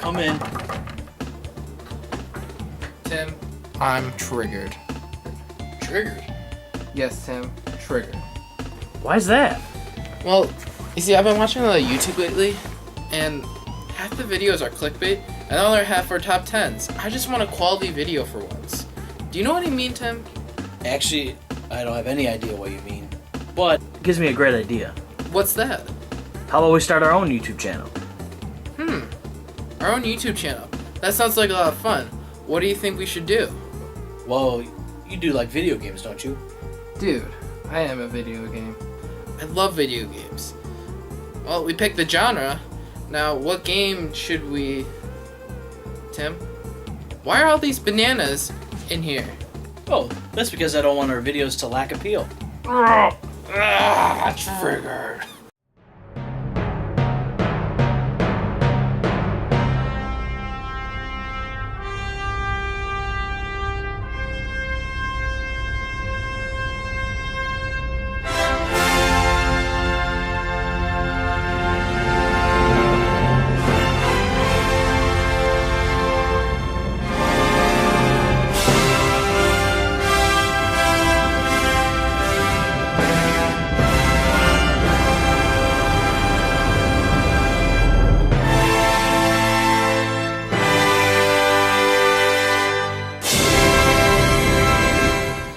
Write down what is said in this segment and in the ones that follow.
Come in. Tim, I'm triggered. Triggered? Yes, Tim, triggered. Why's that? Well, you see, I've been watching a lot of YouTube lately, and half the videos are clickbait, and the other half are top 10s. I just want a quality video for once. Do you know what I mean, Tim? Actually, I don't have any idea what you mean. But It gives me a great idea. What's that? How about we start our own YouTube channel? Our own YouTube channel. That sounds like a lot of fun. What do you think we should do? well, you do like video games, don't you? Dude, I am a video game. I love video games. Well, we picked the genre. Now, what game should we... Tim? Why are all these bananas in here? Oh, that's because I don't want our videos to lack appeal. Triggered.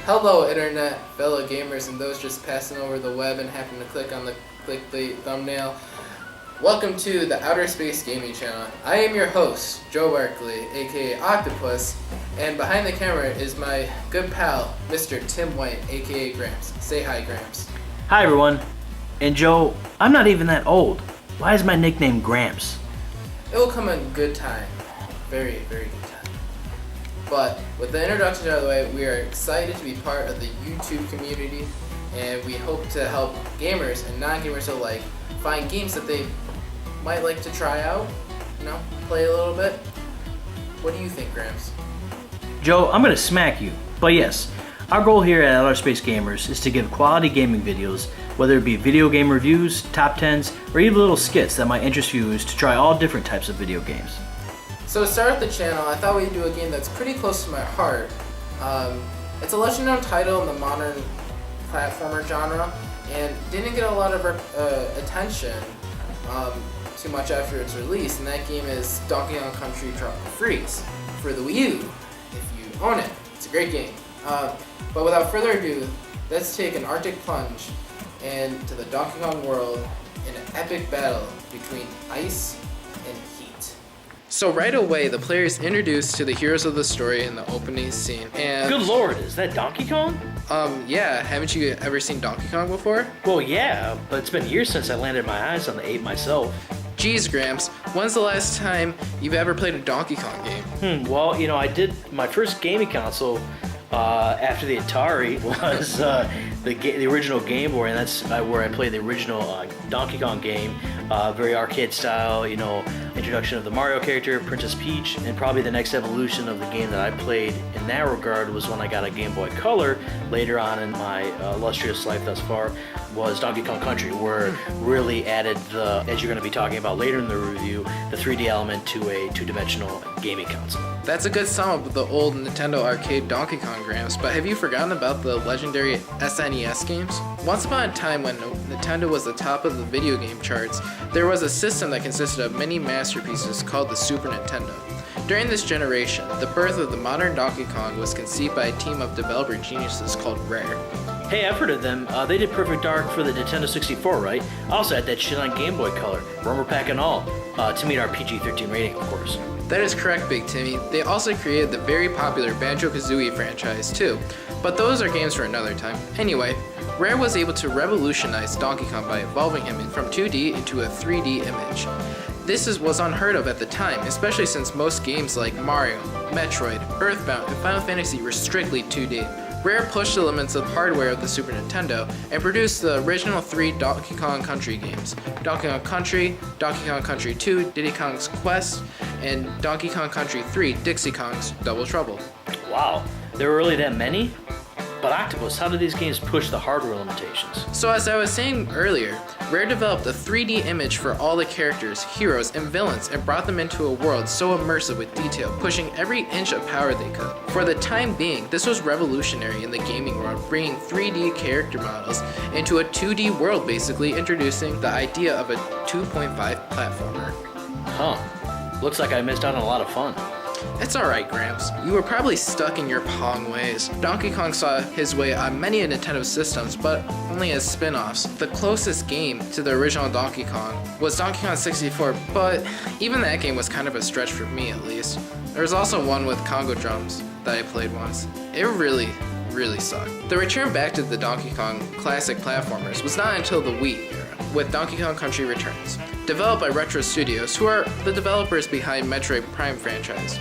Hello, Internet, fellow gamers, and those just passing over the web and happen to click on the clickbait thumbnail. Welcome to the Outer Space Gaming Channel. I am your host, Joe Barkley, aka Octopus, and behind the camera is my good pal, Mr. Tim White, aka Gramps. Say hi, Gramps. Hi everyone. And Joe, I'm not even that old. Why is my nickname Gramps? It will come in good time. Very, very good time. But with the introduction out of the way, we are excited to be part of the YouTube community, and we hope to help gamers and non-gamers alike find games that they might like to try out, play a little bit. What do you think, Gramps? Joe, I'm gonna smack you. But yes, our goal here at Outer Space Gamers is to give quality gaming videos, whether it be video game reviews, top 10s, or even little skits that might interest viewers to try all different types of video games. So to start the channel, I thought we'd do a game that's pretty close to my heart. It's a lesser-known title in the modern platformer genre, and didn't get a lot of attention too much after its release, and that game is Donkey Kong Country Tropical Freeze for the Wii U, if you own it. It's a great game. But without further ado, let's take an Arctic plunge into the Donkey Kong world in an epic battle between ice and heat. So right away, the player is introduced to the heroes of the story in the opening scene, and... Good lord, is that Donkey Kong? Yeah, haven't you ever seen Donkey Kong before? Well, yeah, but it's been years since I landed my eyes on the ape myself. Geez, Gramps, when's the last time you've ever played a Donkey Kong game? Well, I did my first gaming console after the Atari was the original Game Boy, and that's where I played the original Donkey Kong game. Very arcade style, introduction of the Mario character, Princess Peach, and probably the next evolution of the game that I played in that regard was when I got a Game Boy Color later on in my illustrious life thus far, was Donkey Kong Country, where really added the, as you're going to be talking about later in the review, the 3D element to a two-dimensional gaming console. That's a good sum up of the old Nintendo arcade Donkey Kong, Gramps, but have you forgotten about the legendary SNES games? Once upon a time when Nintendo was the top of the video game charts, there was a system that consisted of many masterpieces called the Super Nintendo. During this generation, the birth of the modern Donkey Kong was conceived by a team of developer geniuses called Rare. Hey, I've heard of them. They did Perfect Dark for the Nintendo 64, right? I also had that shit on Game Boy Color, rumor pack and all, to meet our PG-13 rating, of course. That is correct, Big Timmy. They also created the very popular Banjo-Kazooie franchise, too. But those are games for another time. Anyway, Rare was able to revolutionize Donkey Kong by evolving him from 2D into a 3D image. This was unheard of at the time, especially since most games like Mario, Metroid, Earthbound, and Final Fantasy were strictly 2D. Rare pushed the limits of hardware of the Super Nintendo and produced the original 3 Donkey Kong Country games: Donkey Kong Country, Donkey Kong Country 2, Diddy Kong's Quest, and Donkey Kong Country 3, Dixie Kong's Double Trouble. Wow, there were really that many? But Octopus, how do these games push the hardware limitations? So as I was saying earlier, Rare developed a 3D image for all the characters, heroes, and villains and brought them into a world so immersive with detail, pushing every inch of power they could. For the time being, this was revolutionary in the gaming world, bringing 3D character models into a 2D world, basically introducing the idea of a 2.5 platformer. Huh. Looks like I missed out on a lot of fun. It's alright, Gramps. You were probably stuck in your Pong ways. Donkey Kong saw his way on many Nintendo systems, but only as spin-offs. The closest game to the original Donkey Kong was Donkey Kong 64, but even that game was kind of a stretch for me, at least. There was also one with Congo drums that I played once. It really sucked. The return back to the Donkey Kong classic platformers was not until the Wii era, with Donkey Kong Country Returns, developed by Retro Studios, who are the developers behind Metroid Prime franchise.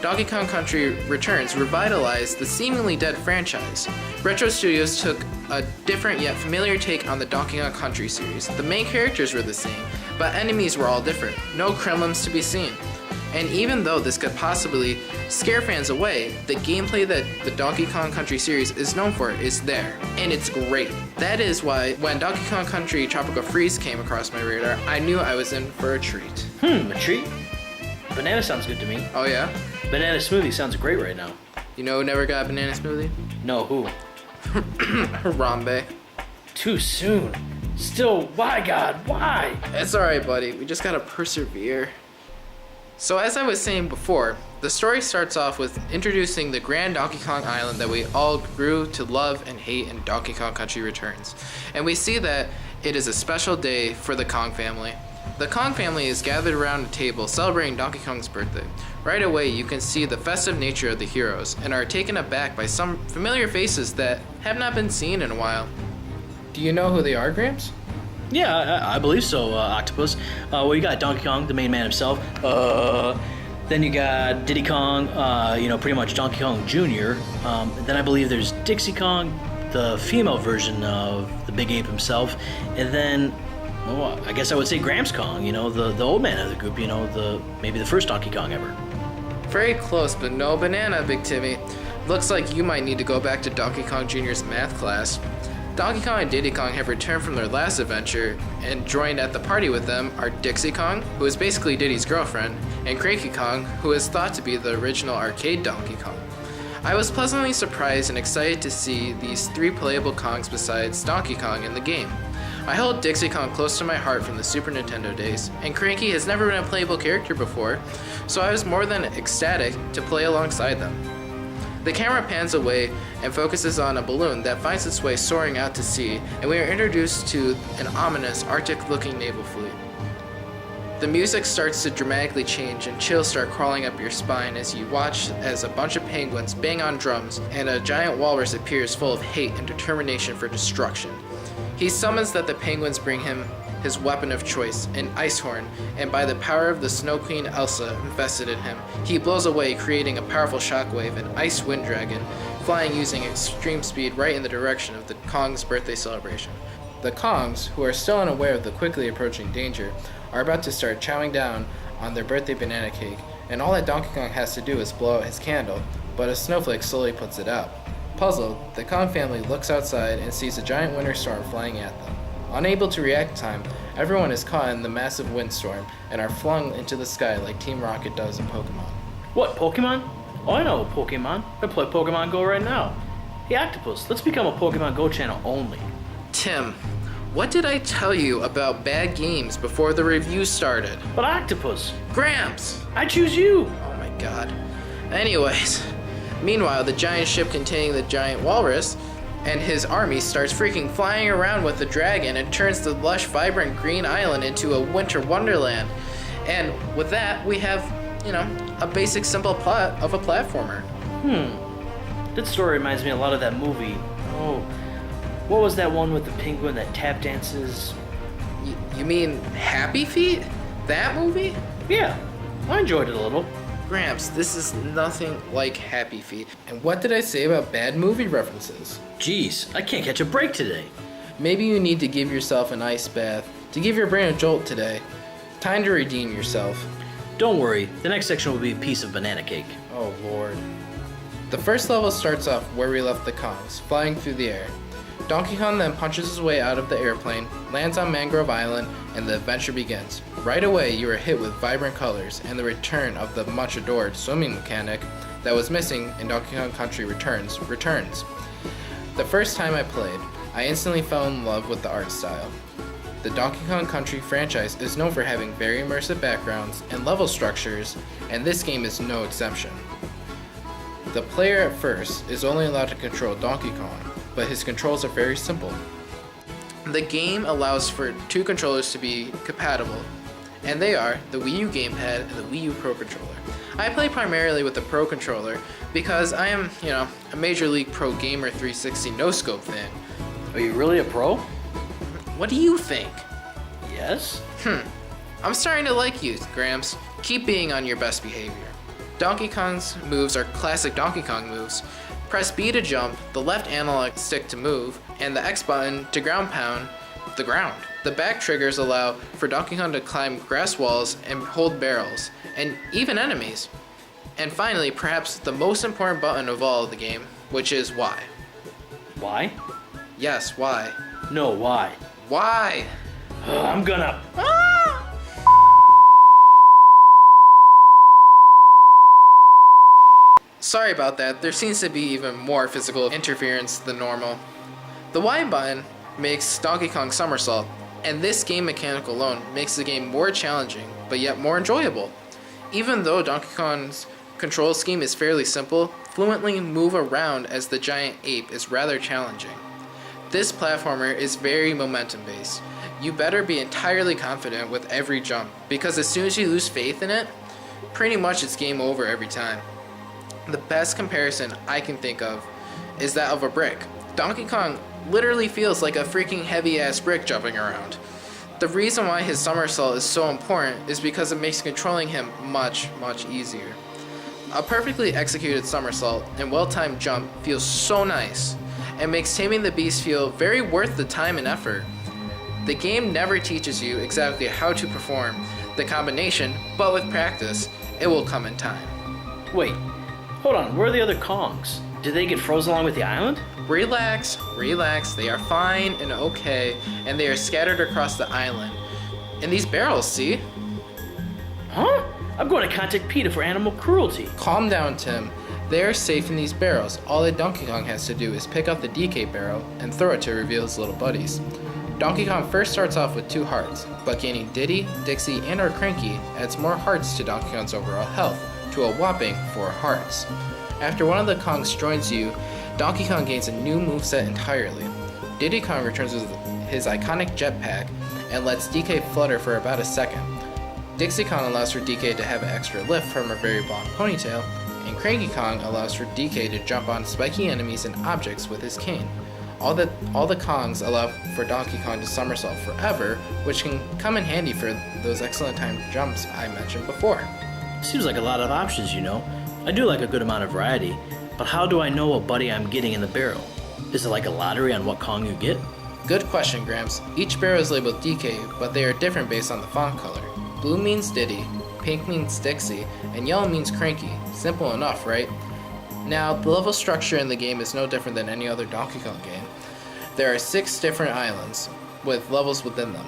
Donkey Kong Country Returns revitalized the seemingly dead franchise. Retro Studios took a different yet familiar take on the Donkey Kong Country series. The main characters were the same, but enemies were all different. No Kremlins to be seen. And even though this could possibly scare fans away, the gameplay that the Donkey Kong Country series is known for is there, and it's great. That is why when Donkey Kong Country Tropical Freeze came across my radar, I knew I was in for a treat. A treat? Banana sounds good to me. Oh yeah? Banana smoothie sounds great right now. You know who never got a banana smoothie? No, who? Harambe. Too soon. Still, why, God, why? It's alright, buddy. We just gotta persevere. So as I was saying before, the story starts off with introducing the Grand Donkey Kong Island that we all grew to love and hate in Donkey Kong Country Returns. And we see that it is a special day for the Kong family. The Kong family is gathered around a table celebrating Donkey Kong's birthday. Right away, you can see the festive nature of the heroes and are taken aback by some familiar faces that have not been seen in a while. Do you know who they are, Gramps? Yeah, I believe so, Octopus. Well, you got Donkey Kong, the main man himself. Then you got Diddy Kong, pretty much Donkey Kong Jr. Then I believe there's Dixie Kong, the female version of the Big Ape himself. And then, well, I guess I would say Gramps Kong, the old man of the group, maybe the first Donkey Kong ever. Very close, but no banana, Big Timmy. Looks like you might need to go back to Donkey Kong Jr.'s math class. Donkey Kong and Diddy Kong have returned from their last adventure, and joined at the party with them are Dixie Kong, who is basically Diddy's girlfriend, and Cranky Kong, who is thought to be the original arcade Donkey Kong. I was pleasantly surprised and excited to see these three playable Kongs besides Donkey Kong in the game. I hold Dixie Kong close to my heart from the Super Nintendo days, and Cranky has never been a playable character before, so I was more than ecstatic to play alongside them. The camera pans away and focuses on a balloon that finds its way soaring out to sea, and we are introduced to an ominous Arctic-looking naval fleet. The music starts to dramatically change and chills start crawling up your spine as you watch as a bunch of penguins bang on drums and a giant walrus appears full of hate and determination for destruction. He summons that the penguins bring him his weapon of choice, an ice horn, and by the power of the Snow Queen Elsa invested in him, he blows away, creating a powerful shockwave, an ice wind dragon, flying using extreme speed right in the direction of the Kong's birthday celebration. The Kongs, who are still unaware of the quickly approaching danger, are about to start chowing down on their birthday banana cake, and all that Donkey Kong has to do is blow out his candle, but a snowflake slowly puts it out. Puzzled, the Kong family looks outside and sees a giant winter storm flying at them. Unable to react in time, everyone is caught in the massive windstorm and are flung into the sky like Team Rocket does in Pokemon. What, Pokemon? Oh, I know Pokemon. I play Pokemon Go right now. Hey, Octopus, let's become a Pokemon Go channel only. Tim, what did I tell you about bad games before the review started? But Octopus! Gramps! I choose you! Oh my god. Anyways, meanwhile, the giant ship containing the giant walrus and his army starts freaking flying around with the dragon and turns the lush, vibrant green island into a winter wonderland. And with that, we have, a basic simple plot of a platformer. That story reminds me a lot of that movie. Oh, what was that one with the penguin that tap dances? You mean Happy Feet? That movie? Yeah, I enjoyed it a little. Gramps, this is nothing like Happy Feet. And what did I say about bad movie references? Jeez, I can't catch a break today. Maybe you need to give yourself an ice bath to give your brain a jolt today. Time to redeem yourself. Don't worry, the next section will be a piece of banana cake. Oh, Lord. The first level starts off where we left the Kongs, flying through the air. Donkey Kong then punches his way out of the airplane, lands on Mangrove Island, and the adventure begins. Right away, you are hit with vibrant colors and the return of the much adored swimming mechanic that was missing in Donkey Kong Country returns. The first time I played, I instantly fell in love with the art style. The Donkey Kong Country franchise is known for having very immersive backgrounds and level structures, and this game is no exception. The player at first is only allowed to control Donkey Kong, but his controls are very simple. The game allows for 2 controllers to be compatible, and they are the Wii U gamepad and the Wii U Pro Controller. I play primarily with the Pro Controller because I am, a Major League Pro Gamer 360 no-scope fan. Are you really a pro? What do you think? Yes. I'm starting to like you, Gramps. Keep being on your best behavior. Donkey Kong's moves are classic Donkey Kong moves. Press B to jump, the left analog stick to move, and the X button to ground pound the ground. The back triggers allow for Donkey Kong to climb grass walls and hold barrels, and even enemies. And finally, perhaps the most important button of all of the game, which is Y. Why? Yes, Y. No, why? Why? I'm gonna... Sorry about that, there seems to be even more physical interference than normal. The Y button makes Donkey Kong somersault, and this game mechanic alone makes the game more challenging, but yet more enjoyable. Even though Donkey Kong's control scheme is fairly simple, fluently move around as the giant ape is rather challenging. This platformer is very momentum based. You better be entirely confident with every jump, because as soon as you lose faith in it, pretty much it's game over every time. The best comparison I can think of is that of a brick. Donkey Kong literally feels like a freaking heavy ass brick jumping around. The reason why his somersault is so important is because it makes controlling him much, much easier. A perfectly executed somersault and well-timed jump feels so nice, and makes taming the beast feel very worth the time and effort. The game never teaches you exactly how to perform the combination, but with practice, it will come in time. Wait, hold on, where are the other Kongs? Did they get frozen along with the island? Relax, they are fine and okay, and they are scattered across the island. In these barrels, see? Huh? I'm going to contact PETA for animal cruelty. Calm down, Tim. They are safe in these barrels. All that Donkey Kong has to do is pick up the DK barrel and throw it to reveal his little buddies. Donkey Kong first starts off with 2 hearts, but gaining Diddy, Dixie, and or Cranky adds more hearts to Donkey Kong's overall health, to a whopping 4 hearts. After one of the Kongs joins you, Donkey Kong gains a new moveset entirely. Diddy Kong returns with his iconic jetpack and lets DK flutter for about a second. Dixie Kong allows for DK to have an extra lift from her very blonde ponytail, and Cranky Kong allows for DK to jump on spiky enemies and objects with his cane. All the Kongs allow for Donkey Kong to somersault forever, which can come in handy for those excellent timed jumps I mentioned before. Seems like a lot of options, I do like a good amount of variety, but how do I know what buddy I'm getting in the barrel? Is it like a lottery on what Kong you get? Good question, Gramps. Each barrel is labeled DK, but they are different based on the font color. Blue means Diddy, pink means Dixie, and yellow means Cranky. Simple enough, right? Now, the level structure in the game is no different than any other Donkey Kong game. There are 6 different islands, with levels within them.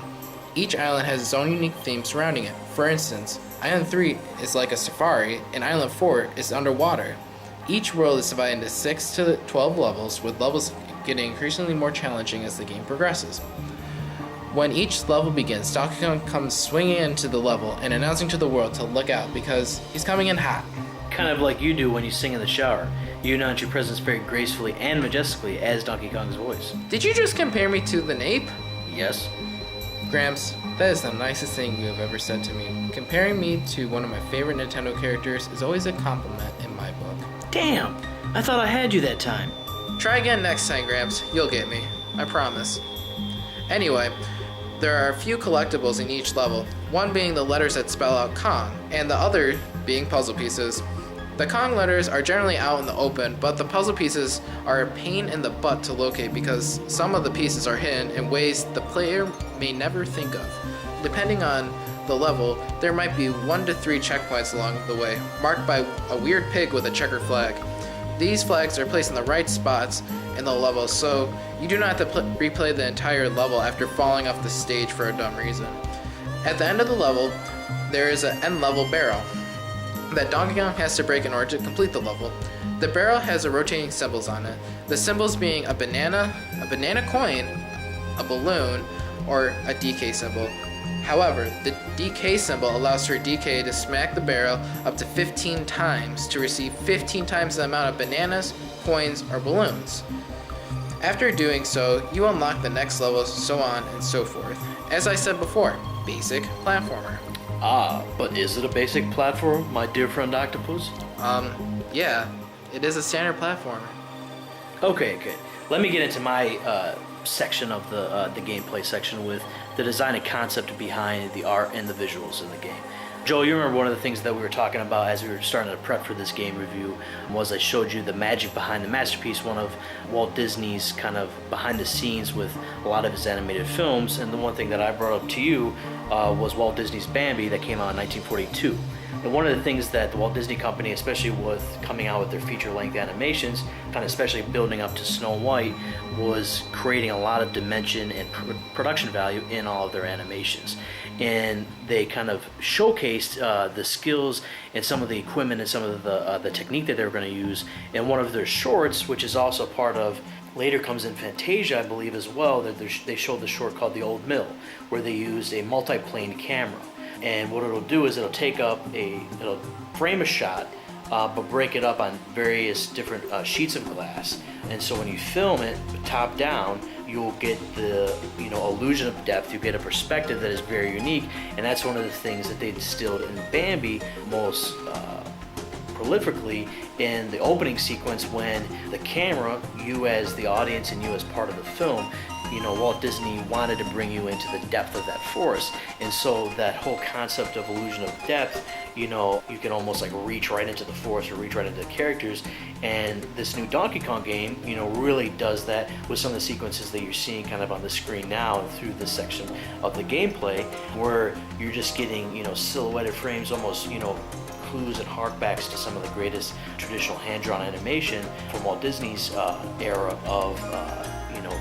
Each island has its own unique theme surrounding it. For instance, Island 3 is like a safari, and Island 4 is underwater. Each world is divided into 6 to 12 levels, with levels getting increasingly more challenging as the game progresses. When each level begins, Donkey Kong comes swinging into the level and announcing to the world to look out because he's coming in hot. Kind of like you do when you sing in the shower. You announce your presence very gracefully and majestically as Donkey Kong's voice. Did you just compare me to the ape? Yes. Gramps, that is the nicest thing you have ever said to me. Comparing me to one of my favorite Nintendo characters is always a compliment in my book. Damn! I thought I had you that time. Try again next time, Gramps. You'll get me. I promise. Anyway, there are a few collectibles in each level, one being the letters that spell out Kong, and the other being puzzle pieces. The Kong letters are generally out in the open, but the puzzle pieces are a pain in the butt to locate because some of the pieces are hidden in ways the player may never think of. Depending on the level, there might be 1 to 3 checkpoints along the way, marked by a weird pig with a checkered flag. These flags are placed in the right spots in the level, so you do not have to replay the entire level after falling off the stage for a dumb reason. At the end of the level, there is an end level barrel that Donkey Kong has to break in order to complete the level. The barrel has a rotating symbols on it. The symbols being a banana coin, a balloon, or a DK symbol. However, the DK symbol allows for DK to smack the barrel up to 15 times to receive 15 times the amount of bananas, coins, or balloons. After doing so, you unlock the next level, so on and so forth. As I said before, basic platformer. Ah, but is it a basic platform, my dear friend Octopus? Yeah, it is a standard platformer. Okay. Let me get into my section of the gameplay section with the design and concept behind the art and the visuals in the game. Joel, you remember one of the things that we were talking about as we were starting to prep for this game review was I showed you the magic behind the masterpiece, one of Walt Disney's kind of behind the scenes with a lot of his animated films, and the one thing that I brought up to you was Walt Disney's Bambi that came out in 1942. And one of the things that the Walt Disney Company, especially with coming out with their feature-length animations, kind of especially building up to Snow White, was creating a lot of dimension and production value in all of their animations. And they kind of showcased the skills and some of the equipment and some of the technique that they were going to use in one of their shorts, which is also part of, later comes in Fantasia, I believe, as well, that they showed the short called The Old Mill, where they used a multi-plane camera. And what it'll do is it'll frame a shot, but break it up on various different sheets of glass. And so when you film it top down, you'll get the illusion of depth. You get a perspective that is very unique, and that's one of the things that they distilled in Bambi most prolifically in the opening sequence, when the camera, you as the audience and you as part of the film, Walt Disney wanted to bring you into the depth of that forest. And so that whole concept of illusion of depth, you can almost like reach right into the forest or reach right into the characters. And this new Donkey Kong game, really does that with some of the sequences that you're seeing kind of on the screen now and through this section of the gameplay, where you're just getting, silhouetted frames, almost, clues and harkbacks to some of the greatest traditional hand-drawn animation from Walt Disney's era of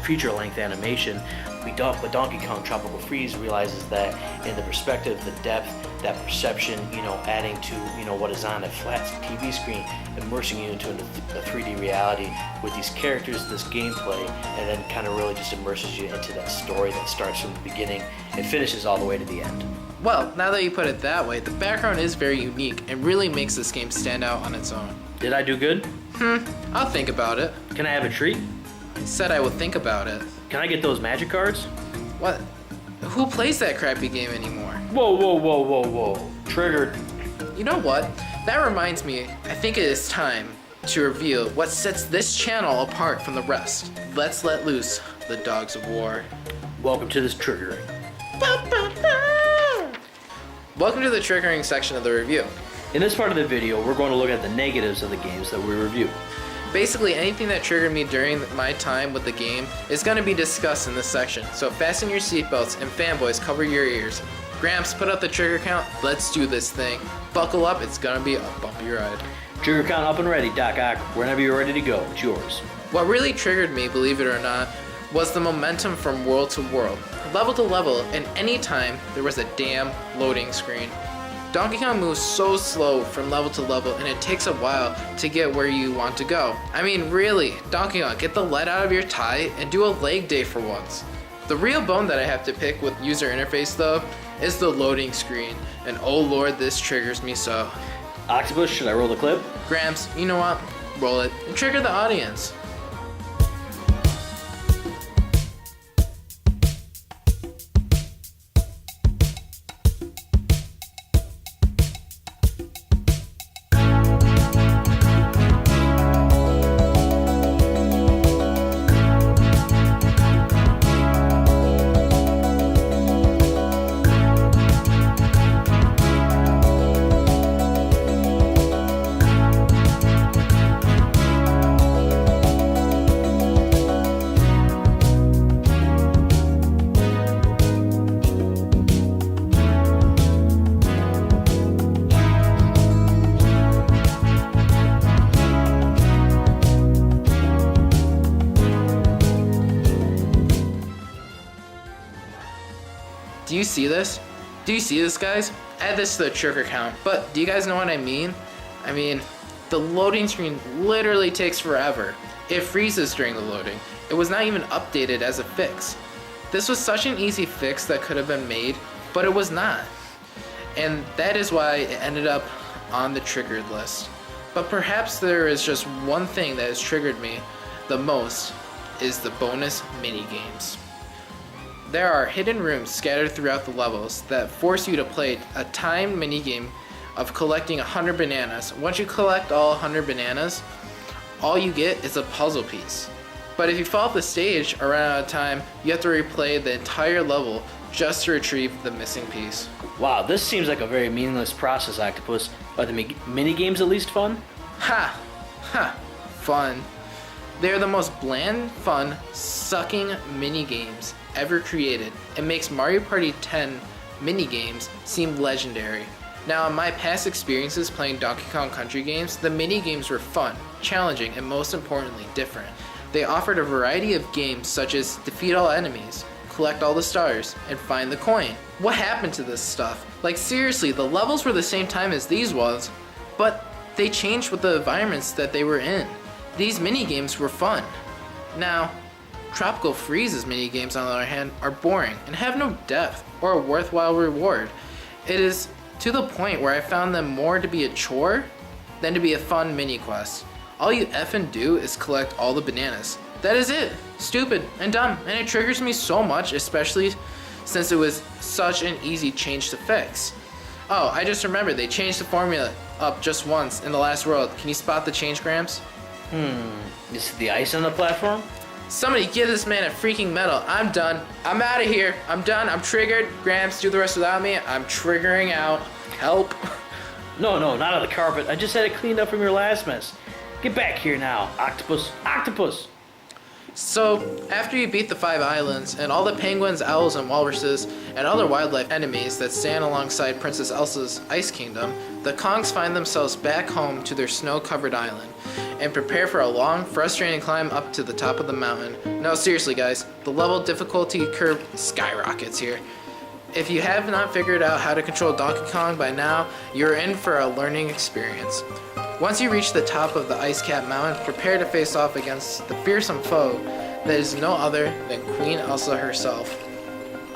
feature-length animation. But Donkey Kong Tropical Freeze realizes that in the perspective, the depth, that perception, adding to what is on a flat TV screen, immersing you into a 3D reality with these characters, this gameplay, and then kind of really just immerses you into that story that starts from the beginning and finishes all the way to the end. Well, now that you put it that way, the background is very unique and really makes this game stand out on its own. Did I do good? I'll think about it. Can I have a treat? I said I would think about it. Can I get those magic cards? What? Who plays that crappy game anymore? Whoa. Triggered. You know what? That reminds me, I think it is time to reveal what sets this channel apart from the rest. Let's let loose the dogs of war. Welcome to this triggering. Welcome to the triggering section of the review. In this part of the video, we're going to look at the negatives of the games that we review. Basically, anything that triggered me during my time with the game is going to be discussed in this section, so fasten your seatbelts and fanboys, cover your ears. Gramps, put up the trigger count. Let's do this thing. Buckle up, it's going to be a bumpy ride. Trigger count up and ready, Doc Ock. Whenever you're ready to go, it's yours. What really triggered me, believe it or not, was the momentum from world to world, level to level, and any time there was a damn loading screen. Donkey Kong moves so slow from level to level, and it takes a while to get where you want to go. I mean, really, Donkey Kong, get the lead out of your tie and do a leg day for once. The real bone that I have to pick with user interface though is the loading screen, and oh lord, this triggers me so. Octopus, should I roll the clip? Gramps, you know what? Roll it and trigger the audience. Do you see this? Do you see this, guys? Add this to the trigger count. But do you guys know what I mean? I mean, the loading screen literally takes forever. It freezes during the loading. It was not even updated as a fix. This was such an easy fix that could have been made, but it was not. And that is why it ended up on the triggered list. But perhaps there is just one thing that has triggered me the most, is the bonus mini games. There are hidden rooms scattered throughout the levels that force you to play a timed mini game of collecting 100 bananas. Once you collect all 100 bananas, all you get is a puzzle piece. But if you fall off the stage or run out of time, you have to replay the entire level just to retrieve the missing piece. Wow, this seems like a very meaningless process, Octopus. Are the mini games at least fun? Ha! Ha! Fun. They are the most bland, fun, sucking mini games ever created. It makes Mario Party 10 mini games seem legendary. Now, in my past experiences playing Donkey Kong Country games, the mini games were fun, challenging, and most importantly, different. They offered a variety of games such as defeat all enemies, collect all the stars, and find the coin. What happened to this stuff? Like seriously, the levels were the same time as these ones, but they changed with the environments that they were in. These mini games were fun. Now, Tropical Freeze's mini games on the other hand are boring and have no depth or a worthwhile reward. It is to the point where I found them more to be a chore than to be a fun mini quest. All you effing do is collect all the bananas. That is it. Stupid and dumb, and it triggers me so much, especially since it was such an easy change to fix. Oh, I just remembered they changed the formula up just once in the last world. Can you spot the change, Gramps? Is it the ice on the platform? Somebody give this man a freaking medal. I'm done. I'm out of here. I'm done. I'm triggered. Gramps, do the rest without me. I'm triggering out. Help. No, not on the carpet. I just had it cleaned up from your last mess. Get back here now, Octopus. Octopus! So, after you beat the 5 islands, and all the penguins, owls, and walruses, and other wildlife enemies that stand alongside Princess Elsa's Ice Kingdom, the Kongs find themselves back home to their snow-covered island, and prepare for a long, frustrating climb up to the top of the mountain. No, seriously guys, the level difficulty curve skyrockets here. If you have not figured out how to control Donkey Kong by now, you're in for a learning experience. Once you reach the top of the ice-capped mountain, prepare to face off against the fearsome foe that is no other than Queen Elsa herself.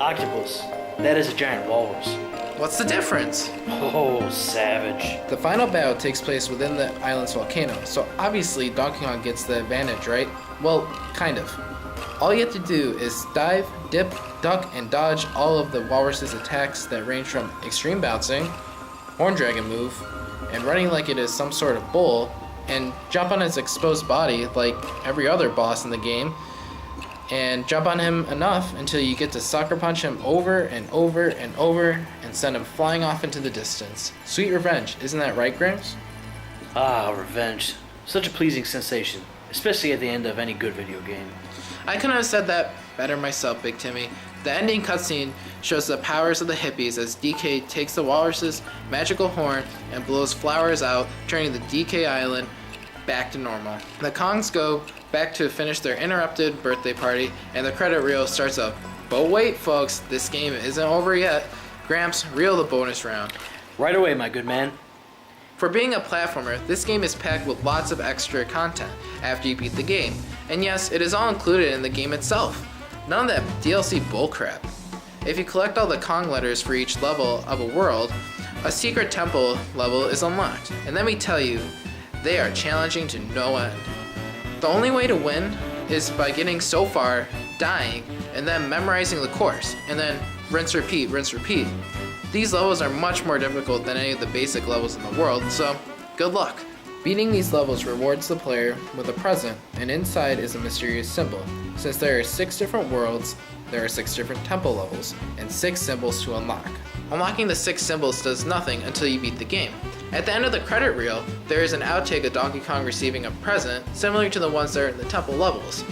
Octopus. That is a giant walrus. What's the difference? Oh, savage. The final battle takes place within the island's volcano, so obviously Donkey Kong gets the advantage, right? Well, kind of. All you have to do is dive, dip, duck, and dodge all of the walrus's attacks that range from extreme bouncing, horn dragon move, and running like it is some sort of bull, and jump on his exposed body like every other boss in the game, and jump on him enough until you get to sucker punch him over and over and over and send him flying off into the distance. Sweet revenge, isn't that right, Gramps? Ah, revenge. Such a pleasing sensation, especially at the end of any good video game. I couldn't have said that better myself, Big Timmy. The ending cutscene shows the powers of the hippies as DK takes the walrus's magical horn and blows flowers out, turning the DK island back to normal. The Kongs go back to finish their interrupted birthday party, and the credit reel starts up. But wait, folks, this game isn't over yet. Gramps, reel the bonus round. Right away, my good man. For being a platformer, this game is packed with lots of extra content after you beat the game. And yes, it is all included in the game itself. None of that DLC bullcrap. If you collect all the Kong letters for each level of a world, a secret temple level is unlocked. And let me tell you, they are challenging to no end. The only way to win is by getting so far, dying, and then memorizing the course, and then rinse, repeat, rinse, repeat. These levels are much more difficult than any of the basic levels in the world, so good luck. Beating these levels rewards the player with a present, and inside is a mysterious symbol. Since there are 6 different worlds, there are 6 different temple levels, and 6 symbols to unlock. Unlocking the 6 symbols does nothing until you beat the game. At the end of the credit reel, there is an outtake of Donkey Kong receiving a present similar to the ones that are in the temple levels.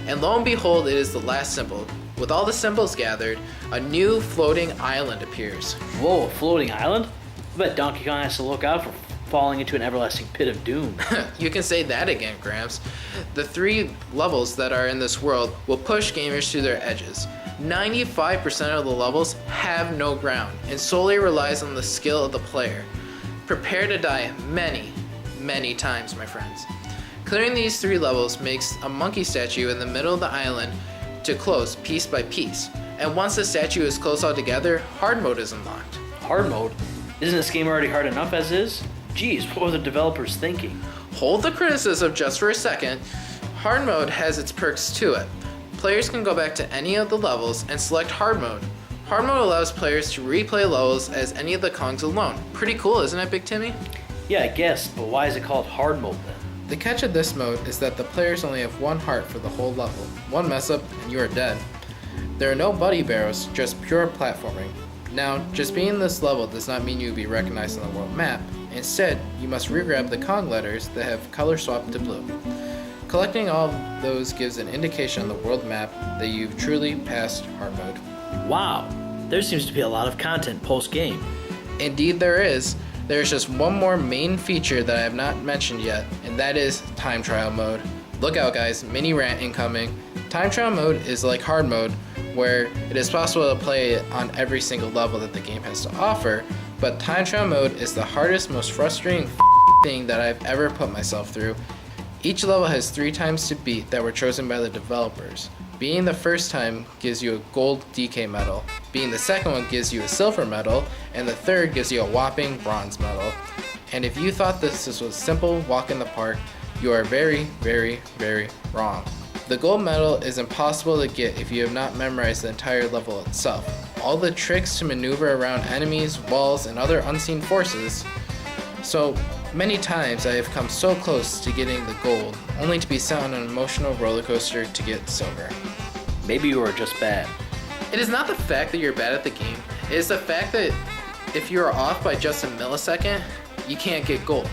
And lo and behold, it is the last symbol. With all the symbols gathered, a new floating island appears. Whoa, a floating island? I bet Donkey Kong has to look out for falling into an everlasting pit of doom. You can say that again, Gramps. The 3 levels that are in this world will push gamers to their edges. 95% of the levels have no ground and solely relies on the skill of the player. Prepare to die many, many times, my friends. Clearing these 3 levels makes a monkey statue in the middle of the island to close piece by piece. And once the statue is closed altogether, hard mode is unlocked. Hard mode? Isn't this game already hard enough as is? Geez, what were the developers thinking? Hold the criticism just for a second. Hard mode has its perks to it. Players can go back to any of the levels and select hard mode. Hard mode allows players to replay levels as any of the Kongs alone. Pretty cool, isn't it, Big Timmy? Yeah, I guess, but why is it called hard mode then? The catch of this mode is that the players only have 1 heart for the whole level. 1 mess up and you are dead. There are no buddy barrels, just pure platforming. Now, just being in this level does not mean you will be recognized on the world map. Instead, you must re-grab the Kong letters that have color swapped to blue. Collecting all of those gives an indication on the world map that you've truly passed hard mode. Wow, there seems to be a lot of content post-game. Indeed there is. There's just one more main feature that I have not mentioned yet, and that is time trial mode. Look out guys, mini rant incoming. Time trial mode is like hard mode, where it is possible to play it on every single level that the game has to offer, but time trial mode is the hardest, most frustrating thing that I've ever put myself through. Each level has 3 times to beat that were chosen by the developers. Being the first time gives you a gold DK medal, being the second one gives you a silver medal, and the third gives you a whopping bronze medal. And if you thought this was a simple walk in the park, you are very, very, very wrong. The gold medal is impossible to get if you have not memorized the entire level itself. All the tricks to maneuver around enemies, walls, and other unseen forces. So many times I have come so close to getting the gold, only to be sent on an emotional roller coaster to get silver. Maybe you are just bad. It is not the fact that you're bad at the game, it is the fact that if you are off by just a millisecond, you can't get gold.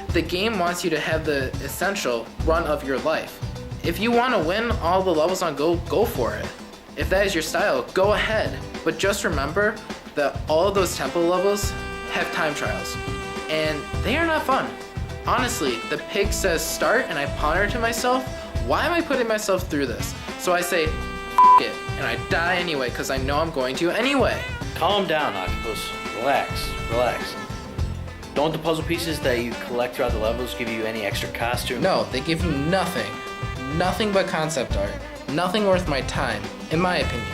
The game wants you to have the essential run of your life. If you want to win all the levels on go for it. If that is your style, go ahead. But just remember that all of those temple levels have time trials. And they are not fun. Honestly, the pig says start and I ponder to myself, why am I putting myself through this? So I say, F it, and I die anyway because I know I'm going to anyway. Calm down, Octopus. Relax, relax. Don't the puzzle pieces that you collect throughout the levels give you any extra costume? No, they give you nothing. Nothing but concept art. Nothing worth my time, in my opinion.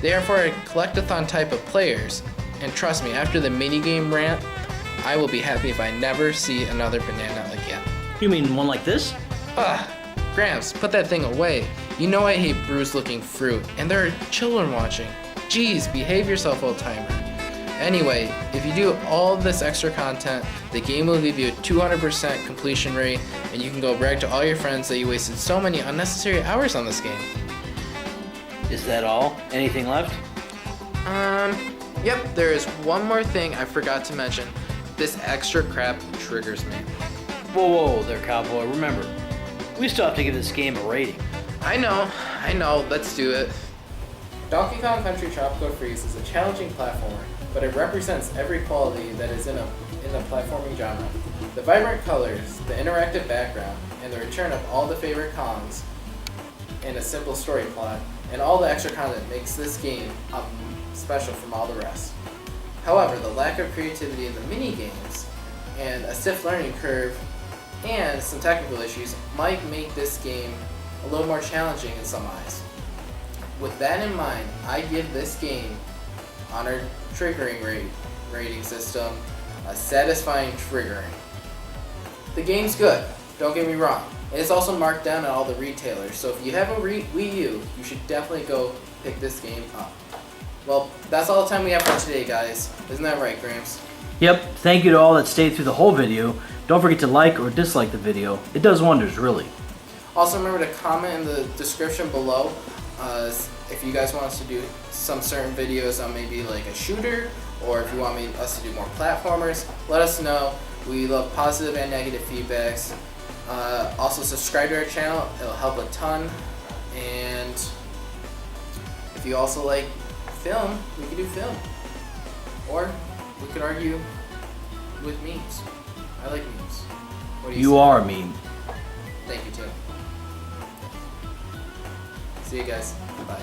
They are for a collectathon type of players, and trust me, after the minigame rant, I will be happy if I never see another banana again. You mean one like this? Ugh, Gramps, put that thing away. You know I hate bruised looking fruit, and there are children watching. Jeez, behave yourself, old timer. Anyway, if you do all this extra content, the game will give you a 200% completion rate, and you can go brag to all your friends that you wasted so many unnecessary hours on this game. Is that all? Anything left? Yep, there is one more thing I forgot to mention. This extra crap triggers me. Whoa, whoa there, cowboy. Remember, we still have to give this game a rating. I know, let's do it. Donkey Kong Country Tropical Freeze is a challenging platformer, but it represents every quality that is in the platforming genre. The vibrant colors, the interactive background, and the return of all the favorite Kongs, and a simple story plot, and all the extra content makes this game special from all the rest. However, the lack of creativity in the mini-games, and a stiff learning curve, and some technical issues might make this game a little more challenging in some eyes. With that in mind, I give this game, on our triggering rating system, a satisfying triggering. The game's good, don't get me wrong. And it's also marked down at all the retailers, so if you have a Wii U, you should definitely go pick this game up. Well, that's all the time we have for today, guys. Isn't that right, Gramps? Yep, thank you to all that stayed through the whole video. Don't forget to like or dislike the video. It does wonders, really. Also remember to comment in the description below if you guys want us to do some certain videos on maybe like a shooter, or if you want us to do more platformers. Let us know. We love positive and negative feedbacks. Also subscribe to our channel, it'll help a ton. And if you also like film, we could do film. Or we could argue with memes. I like memes. What do You say? are a meme. Thank you, too. See you guys. Bye.